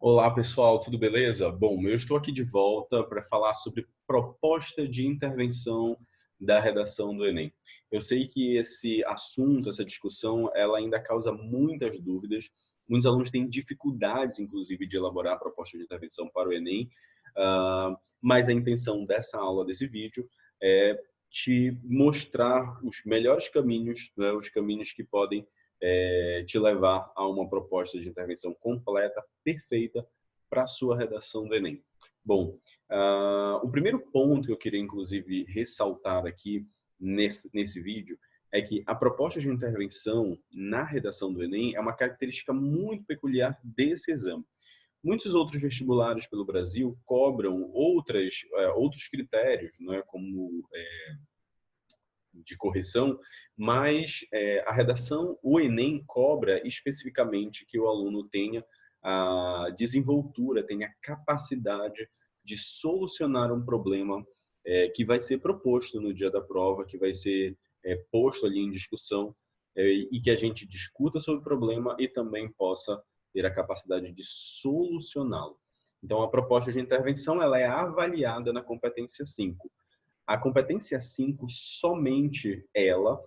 Olá, pessoal, tudo beleza? Bom, eu estou aqui de volta para falar sobre proposta de intervenção da redação do Enem. Eu sei que esse assunto, essa discussão, ela ainda causa muitas dúvidas. Muitos alunos têm dificuldades, inclusive, de elaborar a proposta de intervenção para o Enem, mas a intenção dessa aula, desse vídeo, é te mostrar os melhores caminhos, né, os caminhos que podem te levar a uma proposta de intervenção completa, perfeita, para a sua redação do Enem. Bom, o primeiro ponto que eu queria, inclusive, ressaltar aqui nesse vídeo é que a proposta de intervenção na redação do Enem é uma característica muito peculiar desse exame. Muitos outros vestibulares pelo Brasil cobram outros critérios, né, como de correção, mas a redação, o Enem cobra especificamente que o aluno tenha a desenvoltura, tenha capacidade de solucionar um problema que vai ser proposto no dia da prova, que vai ser posto ali em discussão, e que a gente discuta sobre o problema e também possa ter a capacidade de solucioná-lo. Então, a proposta de intervenção ela é avaliada na competência 5. A competência 5, somente ela,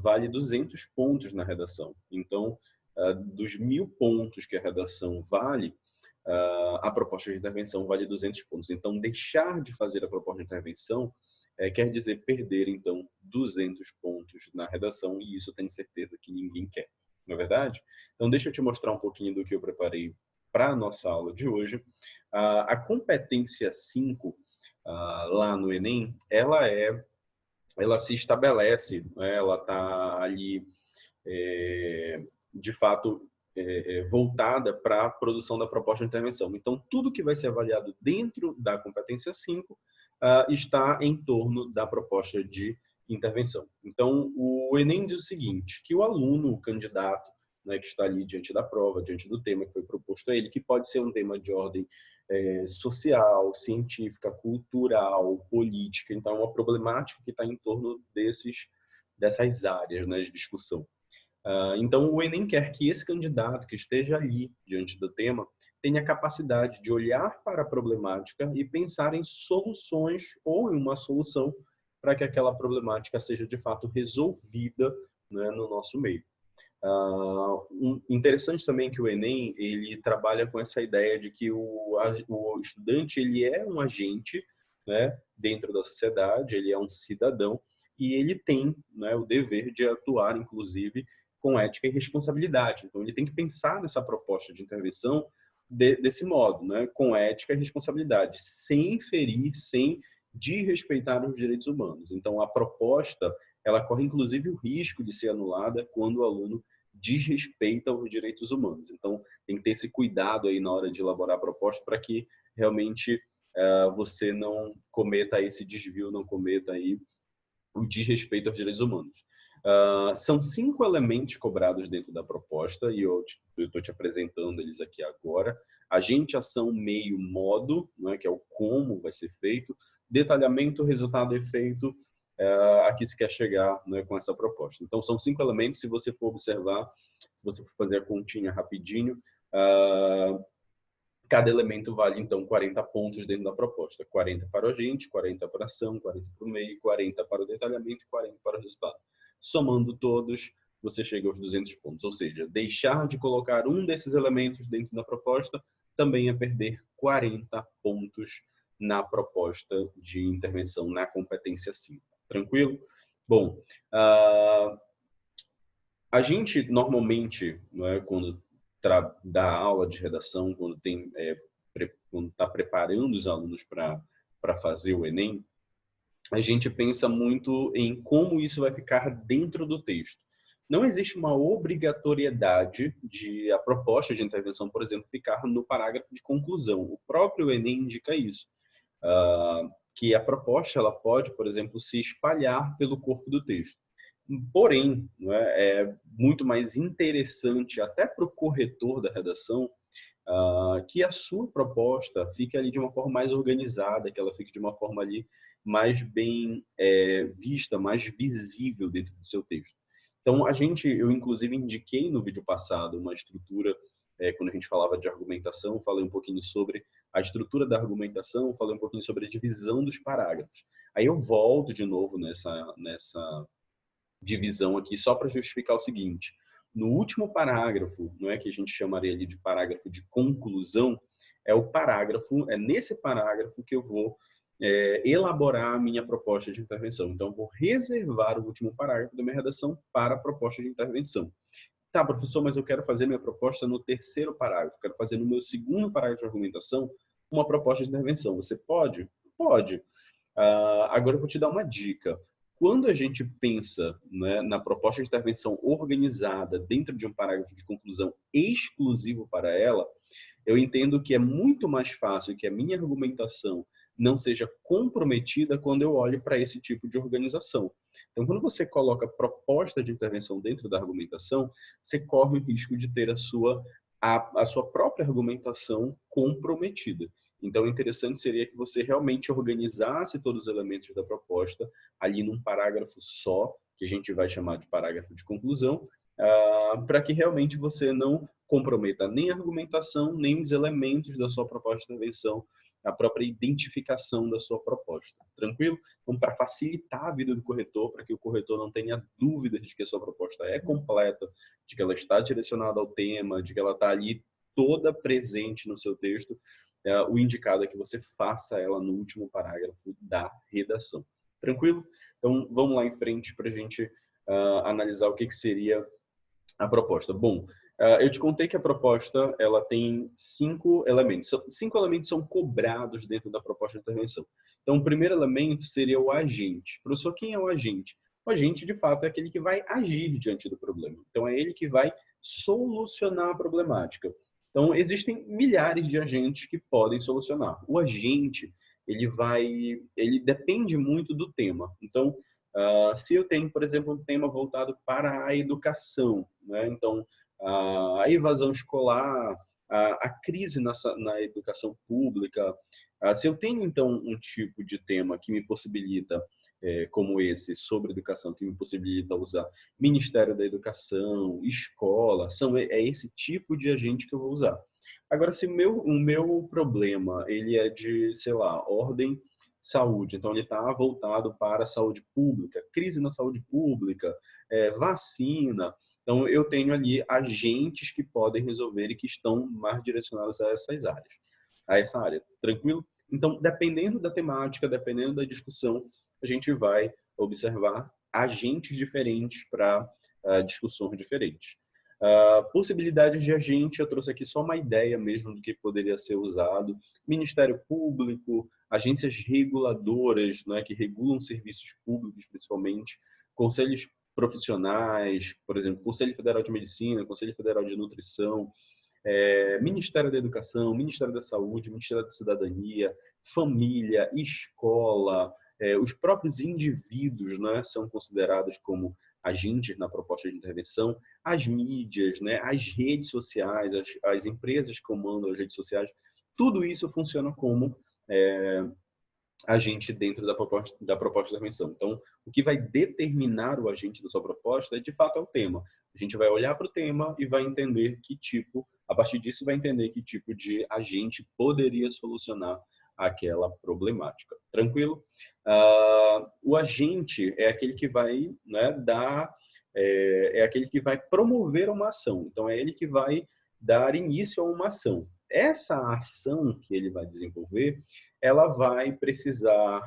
vale 200 pontos na redação. Então, dos 1.000 pontos que a redação vale, a proposta de intervenção vale 200 pontos. Então, deixar de fazer a proposta de intervenção quer dizer perder, então, 200 pontos na redação, e isso eu tenho certeza que ninguém quer, não é verdade? Então, deixa eu te mostrar um pouquinho do que eu preparei para a nossa aula de hoje. A competência 5, lá no Enem, ela se estabelece, né? Ela está ali, de fato, voltada para a produção da proposta de intervenção. Então, tudo que vai ser avaliado dentro da competência 5 está em torno da proposta de intervenção. Então, o Enem diz o seguinte, que o aluno, o candidato, né, que está ali diante da prova, diante do tema que foi proposto a ele, que pode ser um tema de ordem social, científica, cultural, política, então é uma problemática que está em torno dessas áreas, né, de discussão. Então, o Enem quer que esse candidato que esteja ali diante do tema tenha a capacidade de olhar para a problemática e pensar em soluções ou em uma solução para que aquela problemática seja de fato resolvida, né, no nosso meio. Interessante também que o Enem ele trabalha com essa ideia de que o estudante ele é um agente, né, dentro da sociedade, ele é um cidadão e ele tem, né, o dever de atuar, inclusive, com ética e responsabilidade. Então, ele tem que pensar nessa proposta de intervenção desse modo, né, com ética e responsabilidade, sem ferir, sem desrespeitar os direitos humanos. Então, a proposta ela corre inclusive o risco de ser anulada quando o aluno desrespeita os direitos humanos. Então, tem que ter esse cuidado aí na hora de elaborar a proposta para que realmente você não cometa esse desvio, não cometa aí o desrespeito aos direitos humanos. São 5 elementos cobrados dentro da proposta e eu estou te apresentando eles aqui agora. Agente, ação, meio, modo, né, que é o como vai ser feito, detalhamento, resultado, efeito, a que se quer chegar, né, com essa proposta. Então, são 5 elementos, se você for observar, se você for fazer a continha rapidinho, cada elemento vale, então, 40 pontos dentro da proposta. 40 para o agente, 40 para a ação, 40 para o meio, 40 para o detalhamento e 40 para o resultado. Somando todos, você chega aos 200 pontos. Ou seja, deixar de colocar um desses elementos dentro da proposta também é perder 40 pontos na proposta de intervenção na competência 5. Tranquilo? Bom, a gente normalmente, não é, quando dá aula de redação, quando está preparando os alunos para fazer o Enem, a gente pensa muito em como isso vai ficar dentro do texto. Não existe uma obrigatoriedade de a proposta de intervenção, por exemplo, ficar no parágrafo de conclusão. O próprio Enem indica isso, que a proposta ela pode, por exemplo, se espalhar pelo corpo do texto. Porém, não é muito mais interessante até para o corretor da redação que a sua proposta fique ali de uma forma mais organizada, que ela fique de uma forma ali mais bem vista, mais visível dentro do seu texto. Então, eu inclusive indiquei no vídeo passado uma estrutura quando a gente falava de argumentação, falei um pouquinho sobre a estrutura da argumentação, falei um pouquinho sobre a divisão dos parágrafos. Aí eu volto de novo nessa divisão aqui só para justificar o seguinte: no último parágrafo, não é que a gente chamaria ali de parágrafo de conclusão, é nesse parágrafo que eu vou elaborar a minha proposta de intervenção. Então, eu vou reservar o último parágrafo da minha redação para a proposta de intervenção. Tá, professor, mas eu quero fazer minha proposta no terceiro parágrafo, quero fazer no meu segundo parágrafo de argumentação uma proposta de intervenção. Você pode? Pode. Agora eu vou te dar uma dica. Quando a gente pensa, né, na proposta de intervenção organizada dentro de um parágrafo de conclusão exclusivo para ela, eu entendo que é muito mais fácil que a minha argumentação não seja comprometida quando eu olho para esse tipo de organização. Então, quando você coloca proposta de intervenção dentro da argumentação, você corre o risco de ter a sua própria argumentação comprometida. Então, o interessante seria que você realmente organizasse todos os elementos da proposta ali num parágrafo só, que a gente vai chamar de parágrafo de conclusão, para que realmente você não comprometa nem a argumentação, nem os elementos da sua proposta de intervenção, a própria identificação da sua proposta. Tranquilo? Então, para facilitar a vida do corretor, para que o corretor não tenha dúvidas de que a sua proposta é completa, de que ela está direcionada ao tema, de que ela está ali toda presente no seu texto, o indicado é que você faça ela no último parágrafo da redação. Tranquilo? Então, vamos lá em frente para a gente analisar o que seria a proposta. Bom, eu te contei que a proposta ela tem 5 elementos. 5 elementos são cobrados dentro da proposta de intervenção. Então, o primeiro elemento seria o agente. Professor, quem é o agente? O agente, de fato, é aquele que vai agir diante do problema. Então, é ele que vai solucionar a problemática. Então, existem milhares de agentes que podem solucionar. O agente, ele depende muito do tema. Então, se eu tenho, por exemplo, um tema voltado para a educação, né? Então, a evasão escolar, a crise na educação pública, se eu tenho, então, um tipo de tema que me possibilita, como esse, sobre educação, que me possibilita usar Ministério da Educação, escola, é esse tipo de agente que eu vou usar. Agora, se o meu problema ele é de, sei lá, ordem saúde, então ele está voltado para a saúde pública, crise na saúde pública, vacina, então eu tenho ali agentes que podem resolver e que estão mais direcionados a essa área, tranquilo? Então, dependendo da temática, dependendo da discussão, a gente vai observar agentes diferentes para discussões diferentes. Possibilidades de agente, eu trouxe aqui só uma ideia mesmo do que poderia ser usado. Ministério Público, agências reguladoras, né, que regulam serviços públicos, principalmente, conselhos profissionais, por exemplo, Conselho Federal de Medicina, Conselho Federal de Nutrição, Ministério da Educação, Ministério da Saúde, Ministério da Cidadania, família, escola, os próprios indivíduos, né, são considerados como agentes na proposta de intervenção, as mídias, né, as redes sociais, as empresas que comandam as redes sociais, tudo isso funciona como agente dentro da proposta de intervenção. Então, o que vai determinar o agente da sua proposta é, de fato, o tema. A gente vai olhar para o tema e vai entender a partir disso, vai entender que tipo de agente poderia solucionar aquela problemática. Tranquilo? O agente é aquele que vai, né, é aquele que vai promover uma ação. Então, é ele que vai dar início a uma ação. Essa ação que ele vai desenvolver, ela vai precisar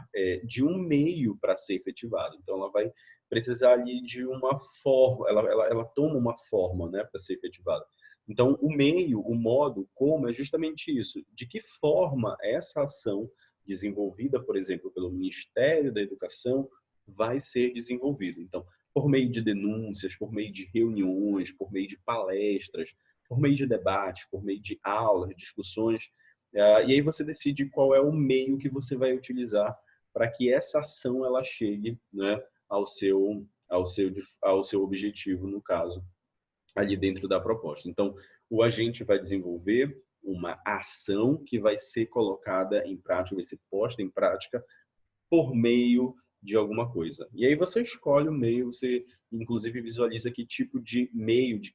de um meio para ser efetivada. Então, ela vai precisar ali de uma forma, ela toma uma forma, né, para ser efetivada. Então, o meio, o modo, como, é justamente isso. De que forma essa ação desenvolvida, por exemplo, pelo Ministério da Educação, vai ser desenvolvida. Então, por meio de denúncias, por meio de reuniões, por meio de palestras, por meio de debates, por meio de aulas, discussões, e aí você decide qual é o meio que você vai utilizar para que essa ação ela chegue, né, ao seu objetivo, no caso, ali dentro da proposta. Então, o agente vai desenvolver uma ação que vai ser colocada em prática, vai ser posta em prática por meio de alguma coisa. E aí você escolhe o meio, você inclusive visualiza que tipo de meio, de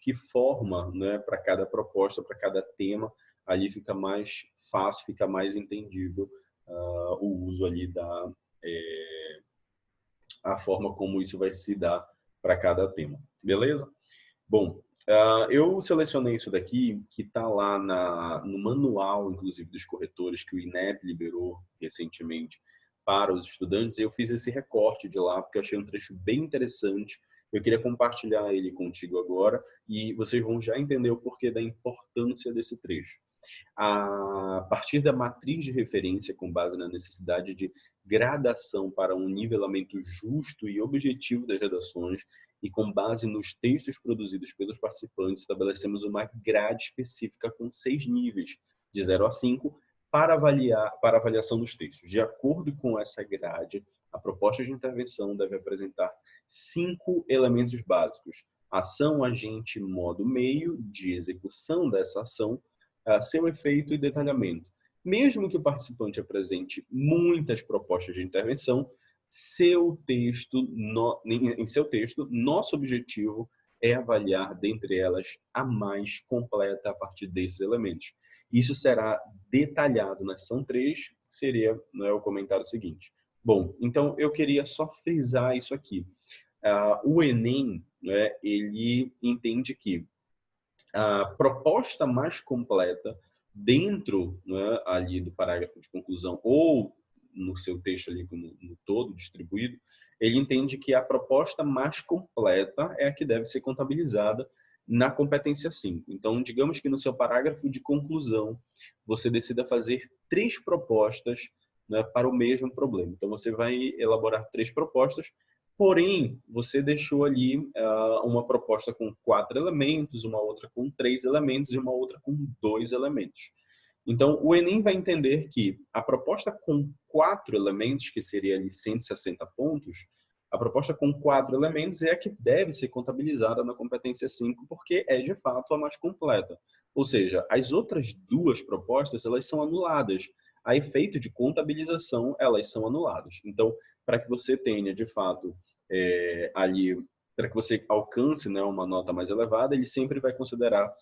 que forma, né, para cada proposta, para cada tema, ali fica mais fácil, fica mais entendível o uso ali a forma como isso vai se dar para cada tema. Beleza? Bom, eu selecionei isso daqui, que está lá no manual, inclusive, dos corretores, que o INEP liberou recentemente para os estudantes. Eu fiz esse recorte de lá, porque eu achei um trecho bem interessante. Eu queria compartilhar ele contigo agora, e vocês vão já entender o porquê da importância desse trecho. A partir da matriz de referência, com base na necessidade de gradação para um nivelamento justo e objetivo das redações, e com base nos textos produzidos pelos participantes, estabelecemos uma grade específica com 6 níveis, de 0 a 5, para avaliação dos textos. De acordo com essa grade, a proposta de intervenção deve apresentar 5 elementos básicos: ação, agente, modo, meio de execução dessa ação, seu efeito e detalhamento. Mesmo que o participante apresente muitas propostas de intervenção, em seu texto, nosso objetivo é avaliar dentre elas a mais completa a partir desses elementos. Isso será detalhado na ação 3, que seria, né, o comentário seguinte. Bom, então eu queria só frisar isso aqui. O Enem, né, ele entende que a proposta mais completa dentro, né, ali do parágrafo de conclusão ou no seu texto ali no todo distribuído, ele entende que a proposta mais completa é a que deve ser contabilizada na competência 5. Então, digamos que no seu parágrafo de conclusão, você decida fazer 3 propostas, né, para o mesmo problema. Então, você vai elaborar 3 propostas. Porém, você deixou ali uma proposta com 4 elementos, uma outra com 3 elementos e uma outra com 2 elementos. Então, o Enem vai entender que a proposta com 4 elementos, que seria ali 160 pontos, a proposta com 4 elementos é a que deve ser contabilizada na competência 5, porque é, de fato, a mais completa. Ou seja, as outras 2 propostas, elas são anuladas. A efeito de contabilização, elas são anuladas. Então, para que você tenha, de fato, ali, para que você alcance, né, uma nota mais elevada, ele sempre vai considerar,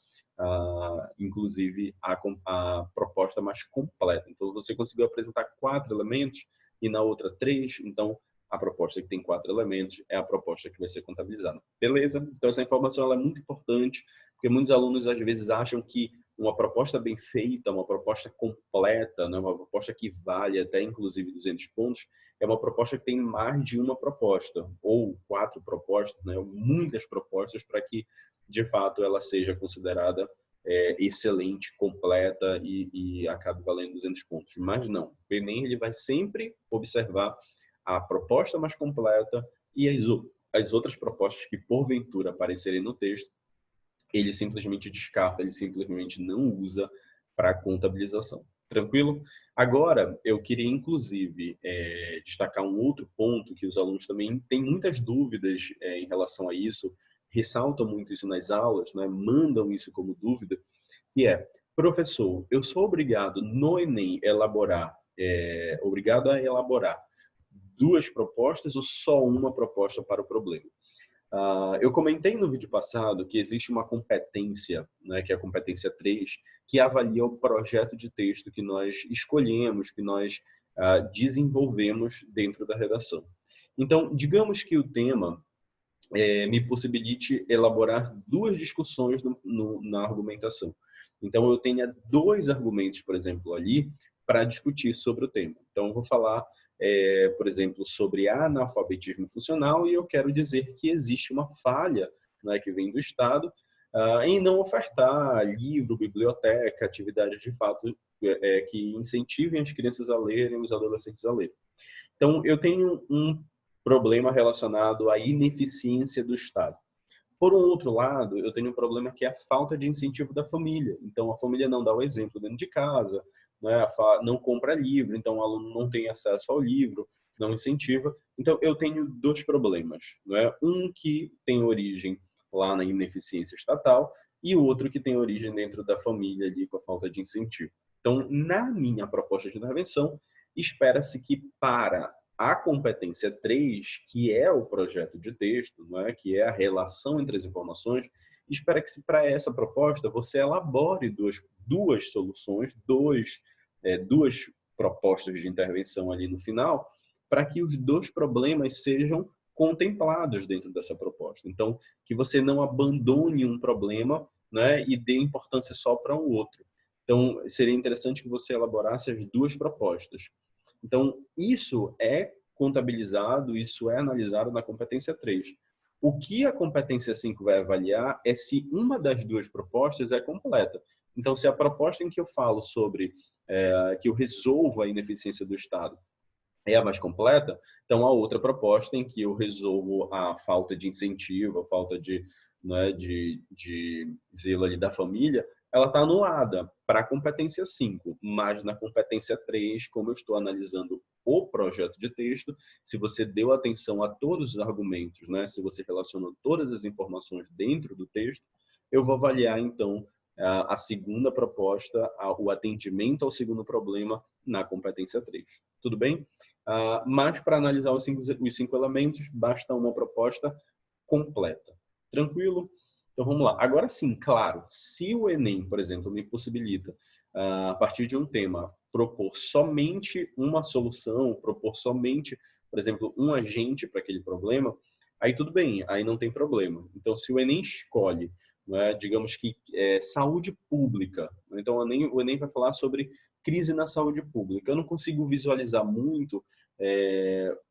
inclusive, a proposta mais completa. Então, você conseguiu apresentar 4 elementos e na outra 3, então a proposta que tem 4 elementos é a proposta que vai ser contabilizada. Beleza? Então, essa informação ela é muito importante, porque muitos alunos, às vezes, acham que uma proposta bem feita, uma proposta completa, né, uma proposta que vale até, inclusive, 200 pontos, é uma proposta que tem mais de uma proposta, ou 4 propostas, né, muitas propostas, para que, de fato, ela seja considerada excelente, completa e acabe valendo 200 pontos. Mas não, o Enem ele vai sempre observar a proposta mais completa e as outras propostas que, porventura, aparecerem no texto, ele simplesmente descarta, ele simplesmente não usa para contabilização. Tranquilo? Agora, eu queria, inclusive, destacar um outro ponto que os alunos também têm muitas dúvidas em relação a isso, ressaltam muito isso nas aulas, né? Mandam isso como dúvida, que é: professor, eu sou obrigado no Enem obrigado a elaborar 2 propostas ou só uma proposta para o problema? Eu comentei no vídeo passado que existe uma competência, né, que é a competência 3, que avalia o projeto de texto que nós escolhemos, que nós desenvolvemos dentro da redação. Então, digamos que o tema me possibilite elaborar 2 discussões na argumentação. Então, eu tenha 2 argumentos, por exemplo, ali, para discutir sobre o tema. Então, eu vou falar, por exemplo, sobre analfabetismo funcional e eu quero dizer que existe uma falha, né, que vem do Estado em não ofertar livro, biblioteca, atividades de fato que incentivem as crianças a lerem, os adolescentes a lerem. Então, eu tenho um problema relacionado à ineficiência do Estado. Por um outro lado, eu tenho um problema que é a falta de incentivo da família. Então, a família não dá o exemplo dentro de casa, né? Não compra livro, então o aluno não tem acesso ao livro, não incentiva. Então, eu tenho 2 problemas, né? Um que tem origem lá na ineficiência estatal e o outro que tem origem dentro da família ali com a falta de incentivo. Então, na minha proposta de intervenção, espera-se que para A competência 3, que é o projeto de texto, não é? Que é a relação entre as informações, espera que, para essa proposta, você elabore duas soluções, duas propostas de intervenção ali no final, para que os dois problemas sejam contemplados dentro dessa proposta. Então, que você não abandone um problema, né, e dê importância só para um outro. Então, seria interessante que você elaborasse as duas propostas. Então, isso é contabilizado, isso é analisado na competência 3. O que a competência 5 vai avaliar é se uma das duas propostas é completa. Então, se a proposta em que eu falo sobre que eu resolvo a ineficiência do Estado é a mais completa, então a outra proposta em que eu resolvo a falta de incentivo, a falta de, né, de zelo ali da família, ela está anulada para a competência 5, mas na competência 3, como eu estou analisando o projeto de texto, se você deu atenção a todos os argumentos, né, se você relacionou todas as informações dentro do texto, eu vou avaliar, então, a segunda proposta, o atendimento ao segundo problema na competência 3. Tudo bem? Mas para analisar os cinco elementos, basta uma proposta completa. Tranquilo? Então vamos lá. Agora sim, claro, se o Enem, por exemplo, me possibilita, a partir de um tema, propor somente uma solução, propor somente, por exemplo, um agente para aquele problema, aí tudo bem, aí não tem problema. Então, se o Enem escolhe, né, digamos que saúde pública, então o Enem vai falar sobre crise na saúde pública. Eu não consigo visualizar muito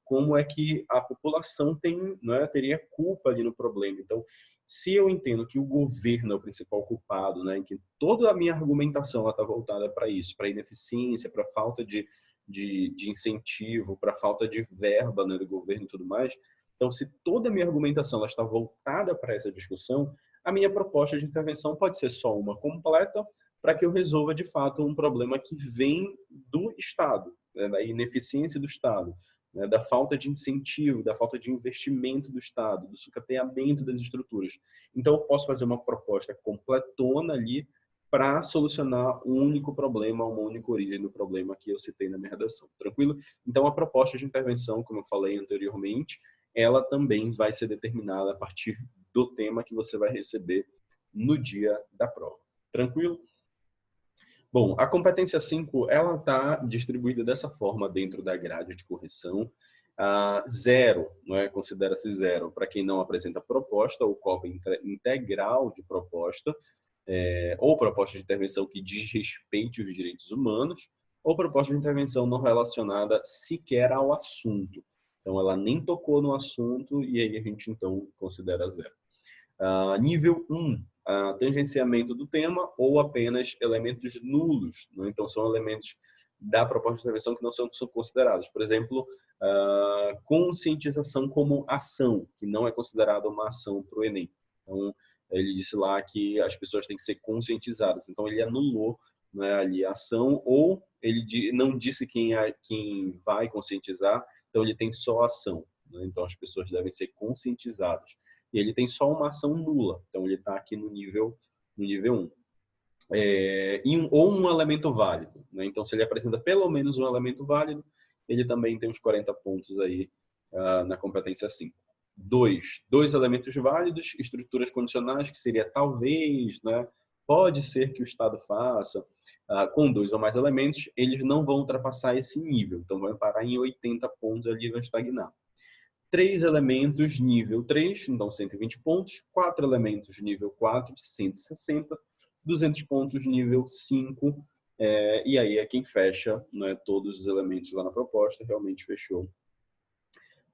como é que a população teria culpa ali no problema. Então, se eu entendo que o governo é o principal culpado, né, que toda a minha argumentação está voltada para isso, para ineficiência, para falta de incentivo, para falta de verba, né, do governo e tudo mais, então, se toda a minha argumentação ela está voltada para essa discussão, a minha proposta de intervenção pode ser só uma completa para que eu resolva, de fato, um problema que vem do Estado, né, da ineficiência do Estado, né, da falta de incentivo, da falta de investimento do Estado, do sucateamento das estruturas. Então, eu posso fazer uma proposta completona ali para solucionar um único problema, uma única origem do problema que eu citei na minha redação. Tranquilo? Então, a proposta de intervenção, como eu falei anteriormente, ela também vai ser determinada a partir do tema que você vai receber no dia da prova. Tranquilo? Bom, a competência 5, ela está distribuída dessa forma dentro da grade de correção. Zero, não é? Considera-se zero para quem não apresenta proposta ou cópia integral de proposta, ou proposta de intervenção que diz respeite os direitos humanos, ou proposta de intervenção não relacionada sequer ao assunto. Então, ela nem tocou no assunto e aí a gente, então, considera zero. Nível 1, tangenciamento do tema ou apenas elementos nulos. Né? Então, são elementos da proposta de intervenção que não são considerados. Por exemplo, conscientização como ação, que não é considerada uma ação para o Enem. Então, ele disse lá que as pessoas têm que ser conscientizadas. Então, ele anulou, né, ali a ação, ou ele não disse quem vai conscientizar, então ele tem só ação. Né? Então, as pessoas devem ser conscientizadas. E ele tem só uma ação nula. Então, ele está aqui no nível 1. Ou um elemento válido. Né? Então, se ele apresenta pelo menos um elemento válido, ele também tem uns 40 pontos aí na competência 5. Dois elementos válidos, estruturas condicionais, que seria talvez, né? Pode ser que o Estado faça, com 2 ou mais elementos, eles não vão ultrapassar esse nível. Então, vão parar em 80 pontos ali e vão estagnar. 3 elementos nível 3, então 120 pontos. 4 elementos nível 4, 160. 200 pontos nível 5. E aí é quem fecha, né, todos os elementos lá na proposta, realmente fechou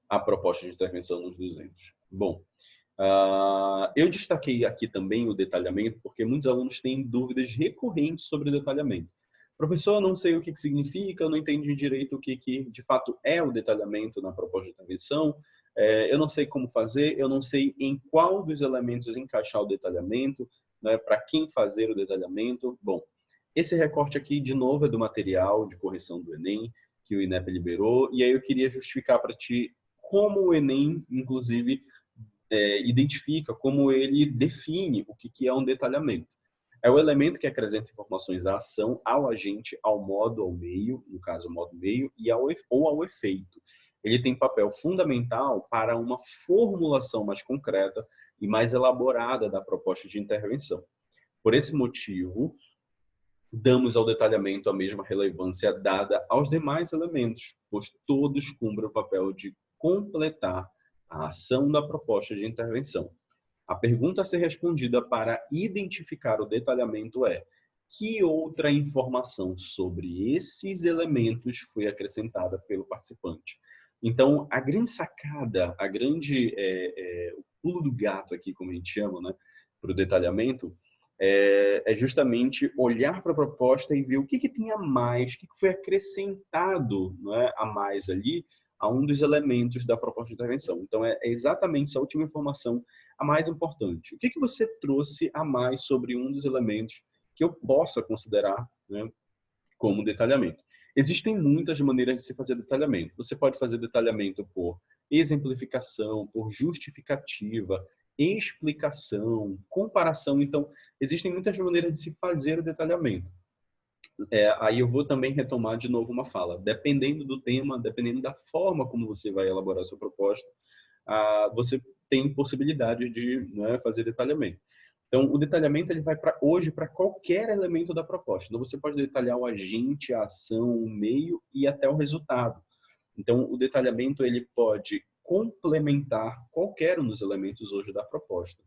a proposta de intervenção nos 200. Bom, eu destaquei aqui também o detalhamento, porque muitos alunos têm dúvidas recorrentes sobre o detalhamento. Professor, eu não sei o que significa, eu não entendi direito o que de fato é o detalhamento na proposta de intervenção, eu não sei como fazer, eu não sei em qual dos elementos encaixar o detalhamento, né, para quem fazer o detalhamento. Bom, esse recorte aqui, de novo, é do material de correção do Enem, que o INEP liberou, e aí eu queria justificar para ti como o Enem, inclusive, identifica, como ele define o que é um detalhamento. É o elemento que acrescenta informações à ação, ao agente, ao modo, ao meio, no caso, ao modo meio, ou ao efeito. ele tem papel fundamental para uma formulação mais concreta e mais elaborada da proposta de intervenção. Por esse motivo, damos ao detalhamento a mesma relevância dada aos demais elementos, pois todos cumprem o papel de completar a ação da proposta de intervenção. A pergunta a ser respondida para identificar o detalhamento é: que outra informação sobre esses elementos foi acrescentada pelo participante? Então, a grande sacada, o pulo do gato aqui, como a gente chama, né, para o detalhamento, é justamente olhar para a proposta e ver o que tem a mais, o que foi acrescentado, né, a mais ali, a um dos elementos da proposta de intervenção. Então, é exatamente essa última informação a mais importante. O que você trouxe a mais sobre um dos elementos que eu possa considerar, né, como detalhamento? Existem muitas maneiras de se fazer detalhamento. Você pode fazer detalhamento por exemplificação, por justificativa, explicação, comparação. Então, existem muitas maneiras de se fazer o detalhamento. Aí eu vou também retomar de novo uma fala. Dependendo do tema, dependendo da forma como você vai elaborar a sua proposta, você tem possibilidades de, né, fazer detalhamento. Então, o detalhamento ele vai hoje para qualquer elemento da proposta. Então, você pode detalhar o agente, a ação, o meio e até o resultado. Então, o detalhamento ele pode complementar qualquer um dos elementos hoje da proposta.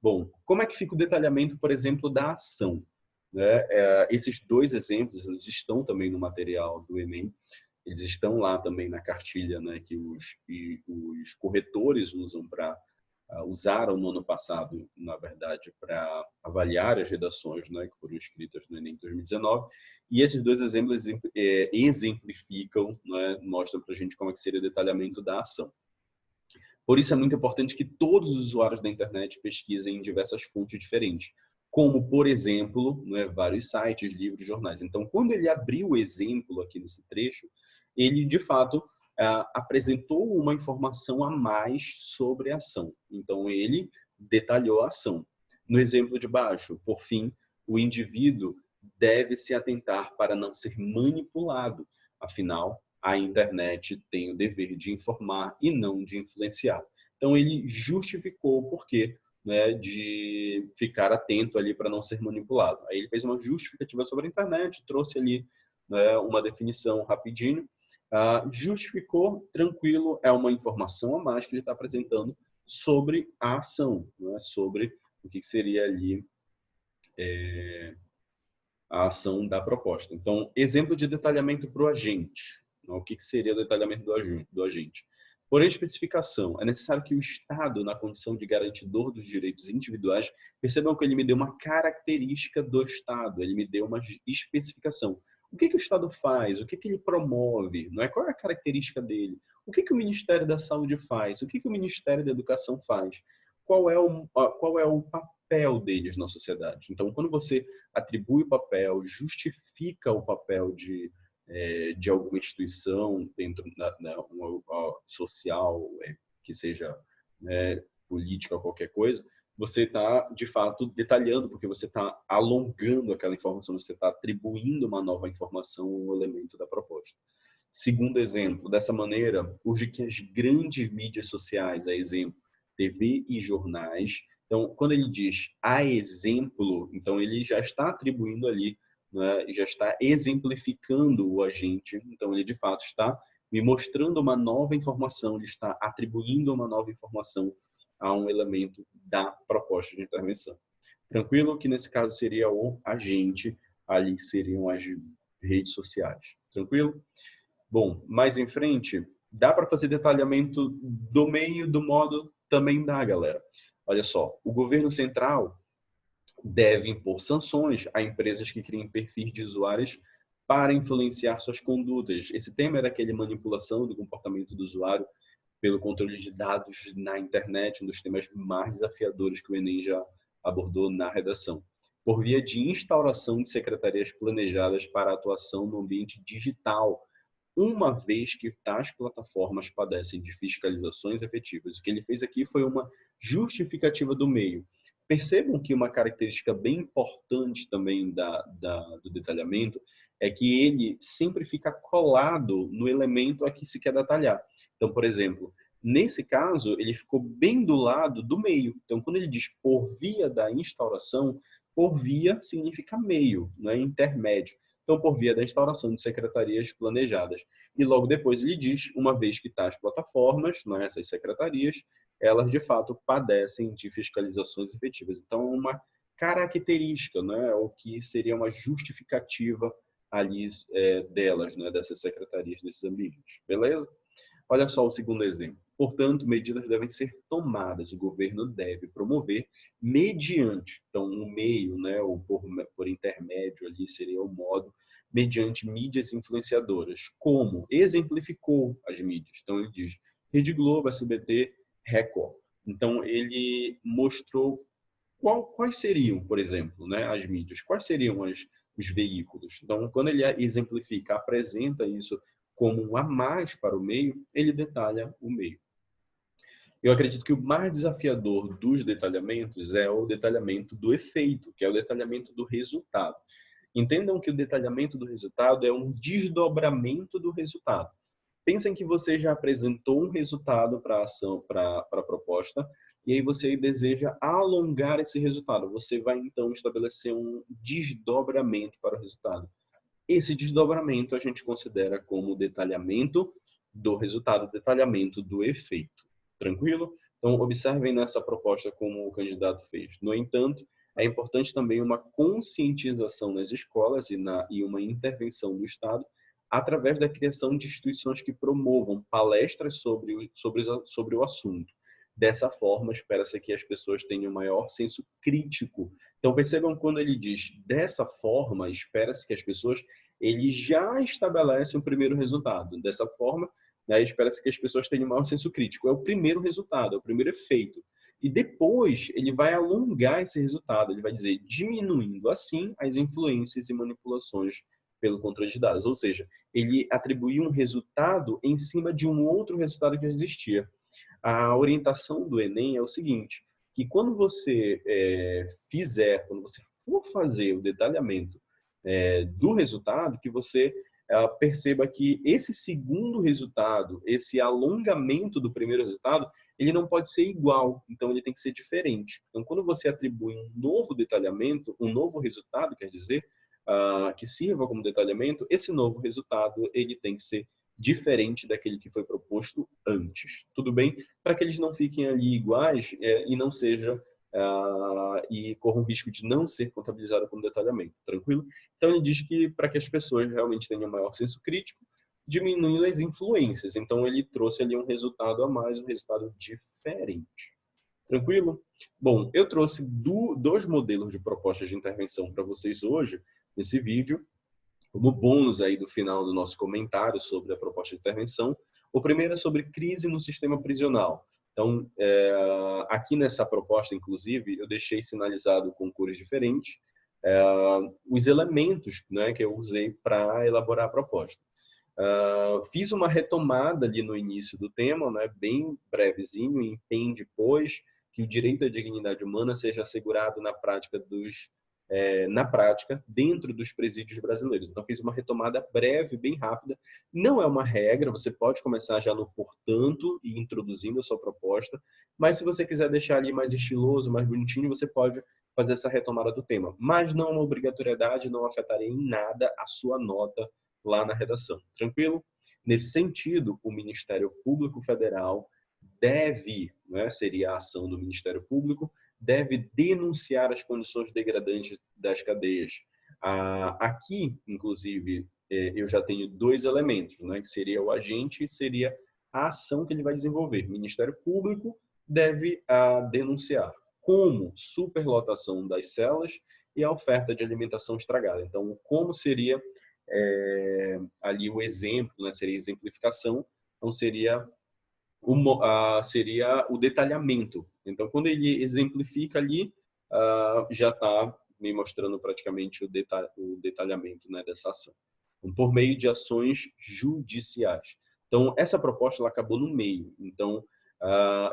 Bom, como é que fica o detalhamento, por exemplo, da ação? Né? Esses dois exemplos eles estão também no material do Enem. Eles estão lá também na cartilha, né, que os corretores usaram no ano passado, na verdade, para avaliar as redações, né, que foram escritas no Enem 2019. E esses dois exemplos exemplificam, né, mostram para a gente como é que seria o detalhamento da ação. Por isso é muito importante que todos os usuários da internet pesquisem em diversas fontes diferentes, como, por exemplo, né, vários sites, livros, jornais. Então, quando ele abriu o exemplo aqui nesse trecho, ele, de fato, apresentou uma informação a mais sobre a ação. Então, ele detalhou a ação. No exemplo de baixo, por fim, o indivíduo deve se atentar para não ser manipulado. Afinal, a internet tem o dever de informar e não de influenciar. Então, ele justificou o porquê, né, de ficar atento ali para não ser manipulado. Aí ele fez uma justificativa sobre a internet, trouxe ali, né, uma definição rapidinho, justificou, tranquilo, é uma informação a mais que ele está apresentando sobre a ação, né, sobre o que seria ali a ação da proposta. Então, exemplo de detalhamento para o agente. O que seria o detalhamento do agente? Por especificação, é necessário que o Estado, na condição de garantidor dos direitos individuais, percebam que ele me deu uma característica do Estado, ele me deu uma especificação. O que o Estado faz? O que ele promove? Não é? Qual é a característica dele? O que o Ministério da Saúde faz? O que o Ministério da Educação faz? Qual é o papel deles na sociedade? Então, quando você atribui o papel, justifica o papel de alguma instituição dentro uma social, que seja, né, política ou qualquer coisa, você está, de fato, detalhando, porque você está alongando aquela informação, você está atribuindo uma nova informação, um elemento da proposta. Segundo exemplo, dessa maneira, urge que as grandes mídias sociais, a exemplo, TV e jornais, então, quando ele diz a exemplo, então ele já está atribuindo ali, né, e já está exemplificando o agente, então ele de fato está me mostrando uma nova informação, ele está atribuindo uma nova informação a um elemento da proposta de intervenção. Tranquilo que nesse caso seria o agente, ali seriam as redes sociais. Tranquilo? Bom, mais em frente, dá para fazer detalhamento do meio, do modo? Também dá, galera. Olha só, o governo central deve impor sanções a empresas que criem perfis de usuários para influenciar suas condutas. Esse tema era aquele manipulação do comportamento do usuário pelo controle de dados na internet, um dos temas mais desafiadores que o Enem já abordou na redação. Por via de instauração de secretarias planejadas para a atuação no ambiente digital, uma vez que tais plataformas padecem de fiscalizações efetivas. O que ele fez aqui foi uma justificativa do meio. Percebam que uma característica bem importante também do detalhamento é que ele sempre fica colado no elemento a que se quer detalhar. Então, por exemplo, nesse caso, ele ficou bem do lado do meio. Então, quando ele diz por via da instauração, por via significa meio, não é intermédio. Então, por via da instauração de secretarias planejadas. E logo depois ele diz, uma vez que tais plataformas, não é, essas secretarias, elas de fato padecem de fiscalizações efetivas. Então, uma característica, né, o que seria uma justificativa ali delas, né, dessas secretarias, desses ambientes. Beleza? Olha só o segundo exemplo. Portanto, medidas devem ser tomadas, o governo deve promover mediante, então, um meio, né, ou por intermédio ali seria o modo, mediante mídias influenciadoras. Como? Exemplificou as mídias. Então, ele diz Rede Globo, SBT, Record. Então, ele mostrou quais seriam, por exemplo, né, as mídias, quais seriam os veículos. Então, quando ele exemplifica, apresenta isso como um a mais para o meio, ele detalha o meio. Eu acredito que o mais desafiador dos detalhamentos é o detalhamento do efeito, que é o detalhamento do resultado. Entendam que o detalhamento do resultado é um desdobramento do resultado. Pensem que você já apresentou um resultado para a ação, para a proposta, e aí você deseja alongar esse resultado. Você vai então estabelecer um desdobramento para o resultado. Esse desdobramento a gente considera como detalhamento do resultado, detalhamento do efeito. Tranquilo? Então, observem nessa proposta como o candidato fez. No entanto, é importante também uma conscientização nas escolas e uma intervenção do Estado através da criação de instituições que promovam palestras sobre o assunto. Dessa forma, espera-se que as pessoas tenham maior senso crítico. Então, percebam quando ele diz dessa forma, espera-se que as pessoas, ele já estabelece o primeiro resultado. Dessa forma, né, espera-se que as pessoas tenham maior senso crítico. É o primeiro resultado, é o primeiro efeito. E depois ele vai alongar esse resultado, ele vai dizer diminuindo assim as influências e manipulações pelo controle de dados. Ou seja, ele atribuiu um resultado em cima de um outro resultado que existia. A orientação do Enem é o seguinte, que quando você quando você for fazer o detalhamento do resultado, que você perceba que esse segundo resultado, esse alongamento do primeiro resultado, ele não pode ser igual, então ele tem que ser diferente. Então, quando você atribui um novo detalhamento, um novo resultado, quer dizer, que sirva como detalhamento, esse novo resultado ele tem que ser diferente daquele que foi proposto antes. Tudo bem? Para que eles não fiquem ali iguais e não seja e corra o risco de não ser contabilizado como detalhamento. Tranquilo? Então ele diz que para que as pessoas realmente tenham maior senso crítico, diminuindo as influências. Então ele trouxe ali um resultado a mais, um resultado diferente. Tranquilo? Bom, eu trouxe dois modelos de propostas de intervenção para vocês hoje, nesse vídeo, como bônus aí do final do nosso comentário sobre a proposta de intervenção. O primeiro é sobre crise no sistema prisional. Então, aqui nessa proposta, inclusive, eu deixei sinalizado com cores diferentes os elementos, né, que eu usei para elaborar a proposta. Fiz uma retomada ali no início do tema, né, bem brevezinho, e entende, pois, que o direito à dignidade humana seja assegurado na prática, dentro dos presídios brasileiros. Então, fiz uma retomada breve, bem rápida. Não é uma regra, você pode começar já no portanto e introduzindo a sua proposta, mas se você quiser deixar ali mais estiloso, mais bonitinho, você pode fazer essa retomada do tema. Mas não é uma obrigatoriedade, não afetaria em nada a sua nota lá na redação. Tranquilo? Nesse sentido, o Ministério Público Federal deve, né, seria a ação do Ministério Público, deve denunciar as condições degradantes das cadeias. Aqui, inclusive, eu já tenho dois elementos, né, que seria o agente e seria a ação que ele vai desenvolver. O Ministério Público deve denunciar como superlotação das celas e a oferta de alimentação estragada. Então, como seria ali o exemplo, né, seria a exemplificação, então seria o detalhamento. Então, quando ele exemplifica ali, já está me mostrando praticamente o detalhamento, né, dessa ação. Então, por meio de ações judiciais. Então, essa proposta ela acabou no meio. Então,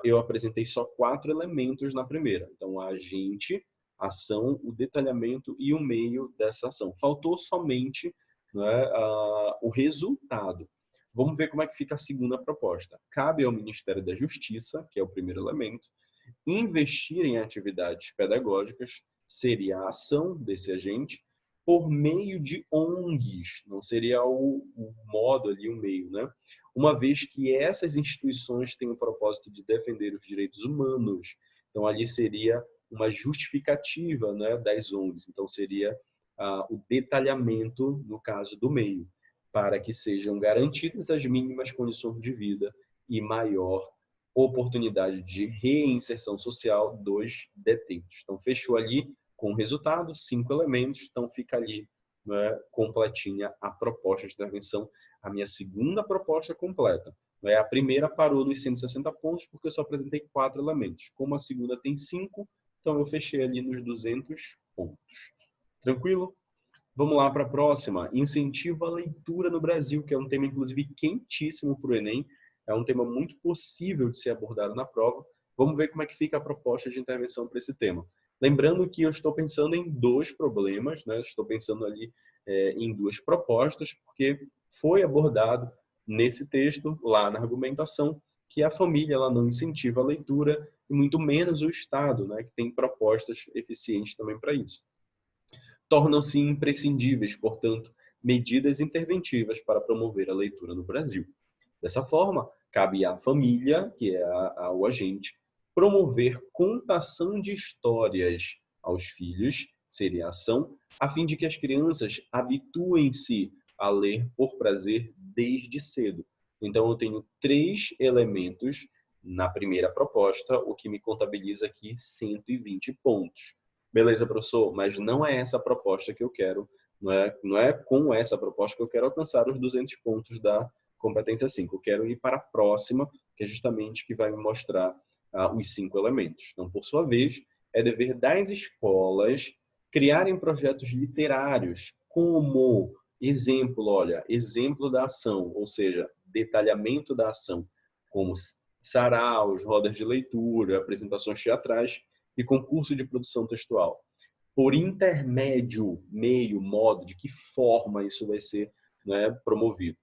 eu apresentei só 4 elementos na primeira. Então, a agente, a ação, o detalhamento e o meio dessa ação. Faltou somente, né, o resultado. Vamos ver como é que fica a segunda proposta. Cabe ao Ministério da Justiça, que é o primeiro elemento, investir em atividades pedagógicas, seria a ação desse agente, por meio de ONGs, não seria o modo ali, o meio, né? Uma vez que essas instituições têm o propósito de defender os direitos humanos. Então, ali seria uma justificativa, né, das ONGs. Então, seria o detalhamento, no caso do meio, para que sejam garantidas as mínimas condições de vida e maior oportunidade de reinserção social dos detentos. Então, fechou ali com o resultado, 5 elementos, então fica ali, né, completinha a proposta de intervenção, a minha segunda proposta completa. A primeira parou nos 160 pontos, porque eu só apresentei 4 elementos. Como a segunda tem 5, então eu fechei ali nos 200 pontos. Tranquilo? Vamos lá para a próxima. Incentivo à leitura no Brasil, que é um tema, inclusive, quentíssimo para o Enem. É um tema muito possível de ser abordado na prova. Vamos ver como é que fica a proposta de intervenção para esse tema. Lembrando que eu estou pensando em 2 problemas, né? Estou pensando ali em 2 propostas, porque foi abordado nesse texto, lá na argumentação, que a família ela não incentiva a leitura e muito menos o Estado, né? Que tem propostas eficientes também para isso. Tornam-se imprescindíveis, portanto, medidas interventivas para promover a leitura no Brasil. Dessa forma, cabe à família, que é o agente, promover contação de histórias aos filhos, seria a ação, a fim de que as crianças habituem-se a ler por prazer desde cedo. Então, eu tenho 3 elementos na primeira proposta, o que me contabiliza aqui 120 pontos. Beleza, professor, mas não é essa a proposta que eu quero, não é com essa proposta que eu quero alcançar os 200 pontos da competência 5. Eu quero ir para a próxima, que é justamente que vai me mostrar os 5 elementos. Então, por sua vez, é dever das escolas criarem projetos literários como exemplo, olha, exemplo da ação, ou seja, detalhamento da ação, como saraus, rodas de leitura, apresentações teatrais e concurso de produção textual. Por intermédio, meio, modo, de que forma isso vai ser, né, promovido?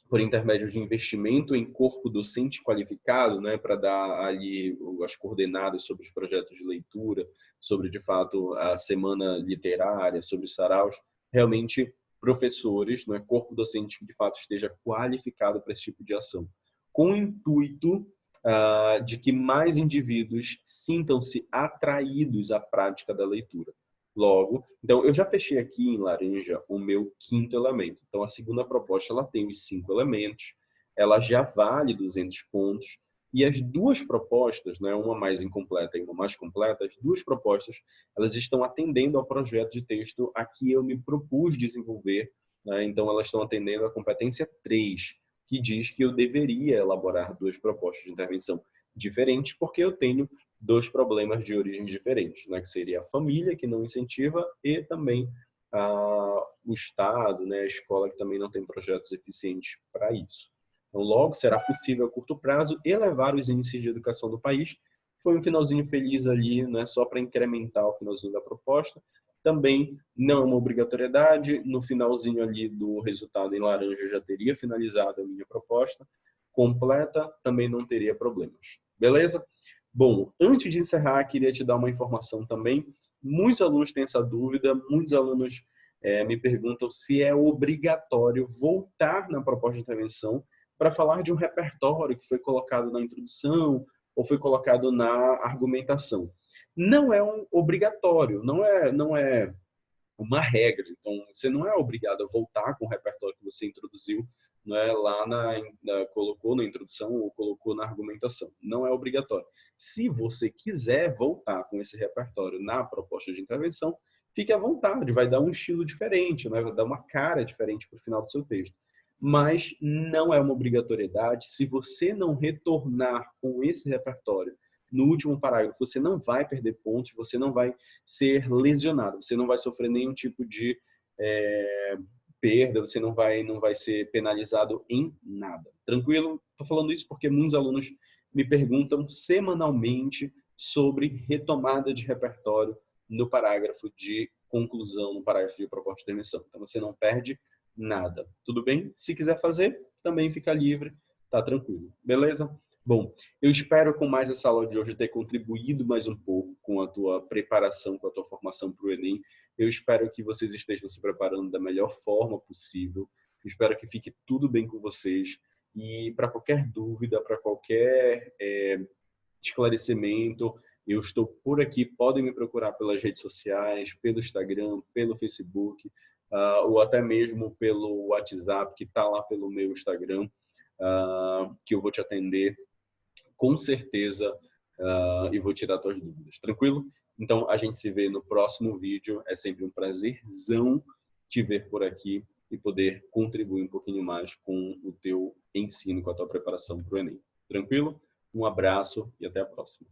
Por intermédio de investimento em corpo docente qualificado, né, para dar ali as coordenadas sobre os projetos de leitura, sobre, de fato, a semana literária, sobre os saraus, realmente professores, né, corpo docente que, de fato, esteja qualificado para esse tipo de ação, com o intuito de que mais indivíduos sintam-se atraídos à prática da leitura. Logo, então eu já fechei aqui em laranja o meu 5º elemento. Então a segunda proposta ela tem os 5 elementos, ela já vale 200 pontos e as 2 propostas, né, uma mais incompleta e uma mais completa, as 2 propostas elas estão atendendo ao projeto de texto a que eu me propus desenvolver, né? Então elas estão atendendo à competência 3, que diz que eu deveria elaborar 2 propostas de intervenção diferentes porque eu tenho 2 problemas de origens diferentes, né? Que seria a família, que não incentiva, e também o Estado, né? A escola, que também não tem projetos eficientes para isso. Então, logo, será possível a curto prazo elevar os índices de educação do país. Foi um finalzinho feliz ali, né? Só para incrementar o finalzinho da proposta. Também não é uma obrigatoriedade. No finalzinho ali do resultado em laranja, eu já teria finalizado a minha proposta. Completa, também não teria problemas. Beleza? Bom, antes de encerrar, queria te dar uma informação também. Muitos alunos têm essa dúvida, muitos alunos me perguntam se é obrigatório voltar na proposta de intervenção para falar de um repertório que foi colocado na introdução ou foi colocado na argumentação. Não é um obrigatório, não é uma regra. Então, você não é obrigado a voltar com o repertório que você introduziu, né, lá colocou na introdução ou colocou na argumentação. Não é obrigatório. Se você quiser voltar com esse repertório na proposta de intervenção, fique à vontade, vai dar um estilo diferente, né, vai dar uma cara diferente para o final do seu texto. Mas não é uma obrigatoriedade. Se você não retornar com esse repertório no último parágrafo, você não vai perder pontos, você não vai ser lesionado, você não vai sofrer nenhum tipo de perda, você não vai ser penalizado em nada. Tranquilo? Estou falando isso porque muitos alunos me perguntam semanalmente sobre retomada de repertório no parágrafo de conclusão, no parágrafo de proposta de intervenção. Então, você não perde nada. Tudo bem? Se quiser fazer, também fica livre, tá tranquilo. Beleza? Bom, eu espero com mais essa aula de hoje ter contribuído mais um pouco com a tua preparação, com a tua formação para o Enem. Eu espero que vocês estejam se preparando da melhor forma possível. Eu espero que fique tudo bem com vocês. E para qualquer dúvida, para qualquer esclarecimento, eu estou por aqui. Podem me procurar pelas redes sociais, pelo Instagram, pelo Facebook, ou até mesmo pelo WhatsApp, que está lá pelo meu Instagram, que eu vou te atender com certeza e vou tirar suas dúvidas. Tranquilo? Então, a gente se vê no próximo vídeo. É sempre um prazerzão te ver por aqui e poder contribuir um pouquinho mais com o teu ensino, com a tua preparação para o Enem. Tranquilo? Um abraço e até a próxima.